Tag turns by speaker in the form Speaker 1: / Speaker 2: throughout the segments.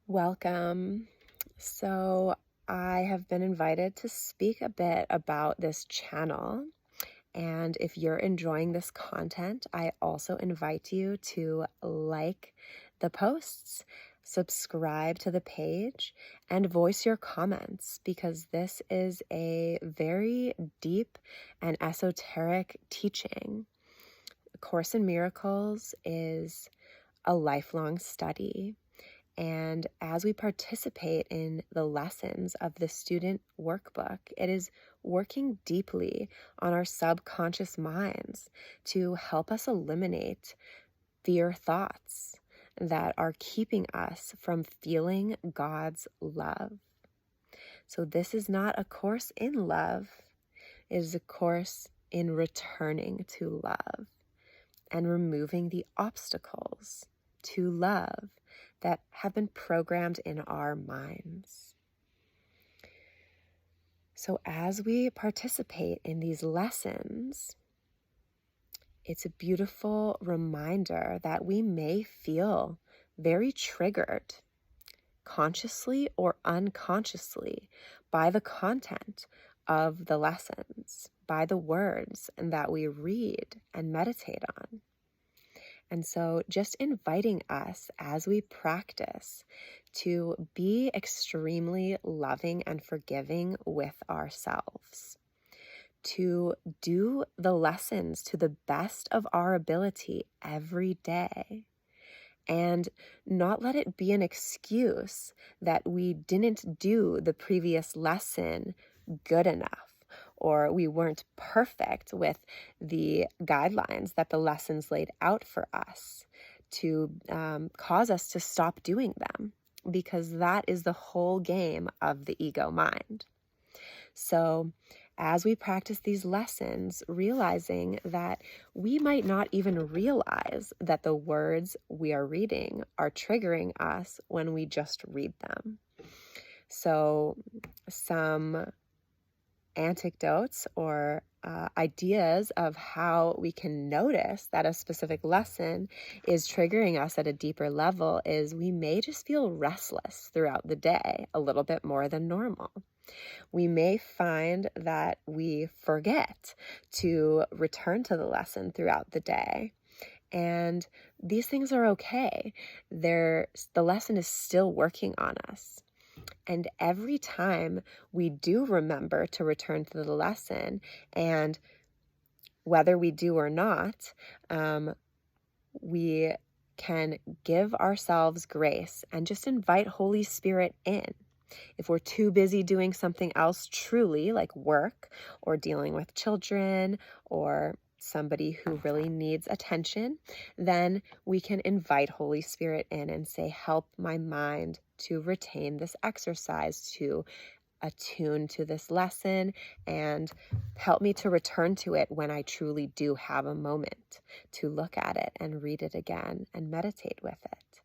Speaker 1: Welcome. So, I have been invited to speak a bit about this channel. And if you're enjoying this content, I also invite you to like the posts, subscribe to the page, and voice your comments because this is a very deep and esoteric teaching. A Course in Miracles is a lifelong study. And as we participate in the lessons of the student workbook, it is working deeply on our subconscious minds to help us eliminate fear thoughts that are keeping us from feeling God's love. So this is not a course in love, it is a course in returning to love and removing the obstacles to love that have been programmed in our minds. So as we participate in these lessons, it's a beautiful reminder that we may feel very triggered, consciously or unconsciously, by the content of the lessons, by the words that we read and meditate on. And so just inviting us as we practice to be extremely loving and forgiving with ourselves, to do the lessons to the best of our ability every day, and not let it be an excuse that we didn't do the previous lesson good enough, or we weren't perfect with the guidelines that the lessons laid out for us to cause us to stop doing them, because that is the whole game of the ego mind. So as we practice these lessons, realizing that we might not even realize that the words we are reading are triggering us when we just read them. So some anecdotes or ideas of how we can notice that a specific lesson is triggering us at a deeper level is we may just feel restless throughout the day a little bit more than normal. We may find that we forget to return to the lesson throughout the day. And these things are okay. The lesson is still working on us. And every time we do remember to return to the lesson, and whether we do or not, we can give ourselves grace and just invite Holy Spirit in. If we're too busy doing something else truly, like work or dealing with children or somebody who really needs attention, then we can invite Holy Spirit in and say, help my mind to retain this exercise, to attune to this lesson, and help me to return to it when I truly do have a moment to look at it and read it again and meditate with it.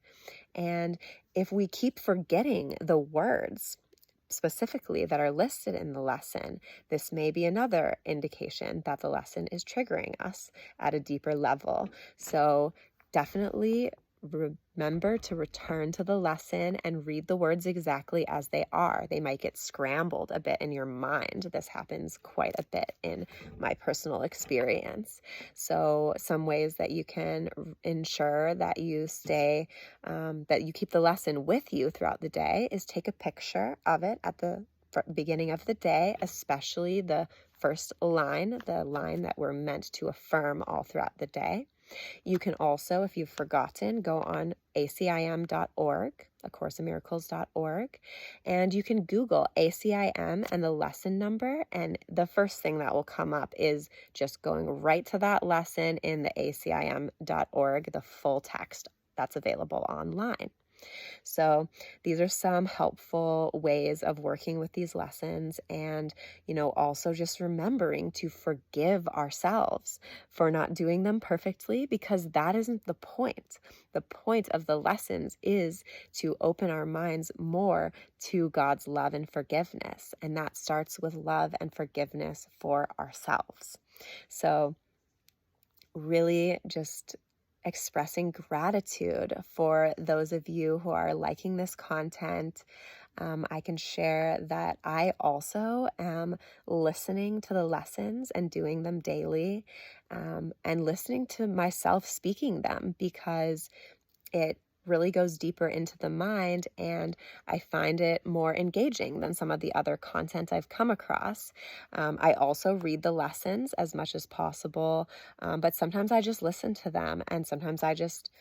Speaker 1: And if we keep forgetting the words specifically that are listed in the lesson, this may be another indication that the lesson is triggering us at a deeper level. So definitely remember to return to the lesson and read the words exactly as they are. They might get scrambled a bit in your mind. This happens quite a bit in my personal experience. So some ways that you can ensure that you stay, that you keep the lesson with you throughout the day is take a picture of it at the beginning of the day, especially the first line, the line that we're meant to affirm all throughout the day. You can also, if you've forgotten, go on ACIM.org, ACourseInMiracles.org, and you can Google ACIM and the lesson number, and the first thing that will come up is just going right to that lesson in the ACIM.org, the full text that's available online. So these are some helpful ways of working with these lessons, and, also just remembering to forgive ourselves for not doing them perfectly, because that isn't the point. The point of the lessons is to open our minds more to God's love and forgiveness, and that starts with love and forgiveness for ourselves. So really just expressing gratitude for those of you who are liking this content. I can share that I also am listening to the lessons and doing them daily, and listening to myself speaking them, because it really goes deeper into the mind, and I find it more engaging than some of the other content I've come across. I also read the lessons as much as possible, but sometimes I just listen to them, and sometimes I just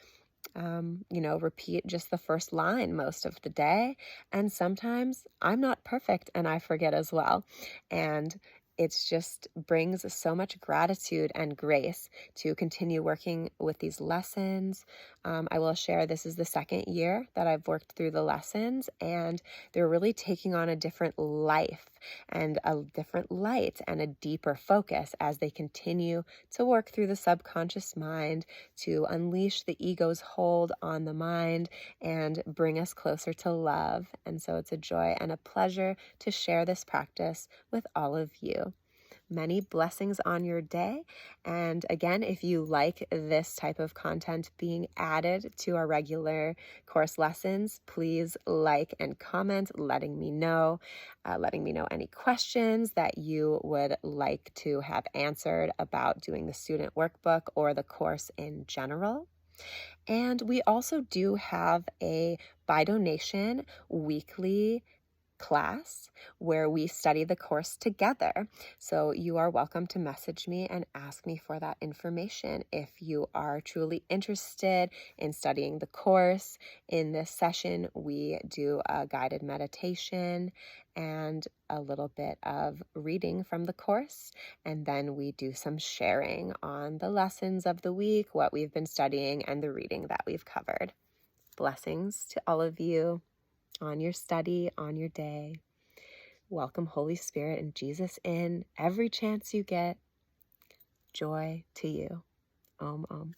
Speaker 1: repeat just the first line most of the day. And sometimes I'm not perfect and I forget as well. And it's just brings so much gratitude and grace to continue working with these lessons. I will share this is the second year that I've worked through the lessons, and they're really taking on a different life and a different light and a deeper focus as they continue to work through the subconscious mind to unleash the ego's hold on the mind and bring us closer to love. And so it's a joy and a pleasure to share this practice with all of you. Many blessings on your day. And again, if you like this type of content being added to our regular course lessons, please like and comment, letting me know any questions that you would like to have answered about doing the student workbook or the course in general. And we also do have a by donation weekly class where we study the course together. So you are welcome to message me and ask me for that information if you are truly interested in studying the course. In this session, we do a guided meditation and a little bit of reading from the course, and then we do some sharing on the lessons of the week, what we've been studying, and the reading that we've covered. Blessings to all of you on your study, on your day. Welcome Holy Spirit and Jesus in every chance you get. Joy to you. Om Om.